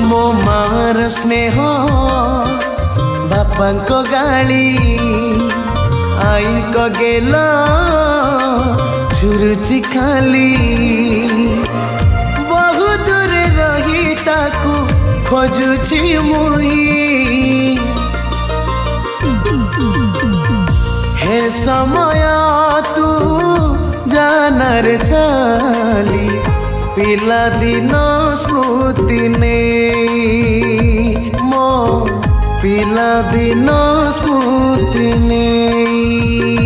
मो मार स्नेह बापांको गाली आई को गेल छुरुची खाली बहु दूर रही ताकू खोजुची मुई हे समय तू जानर चली पिला दिन स्मृति ने मो पिला दिन स्मृति ने।